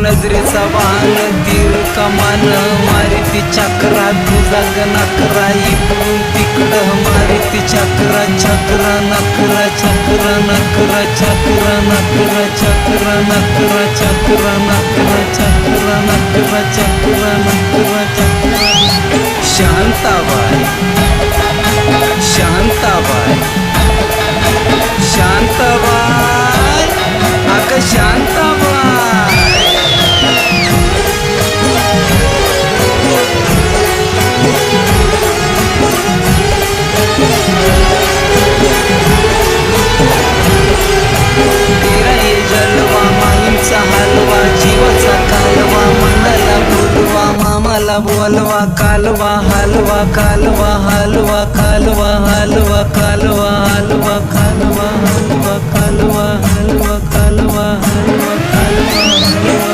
नजरेचा वाहन तीर कमान मारिती चक्रा तुझा नकरा इकडून तिकडं मारिती चक्रा चक्रा नकरा चक्रा नकरा चक्रा नकरा चक्रा नकरा चक्रा नकरा चक्रा नकरा चक्रा नकरा चक्रा शांताबाई शांताबाई शांताबाई अगं शांताबाई तेरा ये जलवा माईंचा हलवा जीवाचा कालवा मनाला बोलवा मामाला बोलवा कालवा हलवा कालवा हलवा कालवा हलवा कालवा हलवा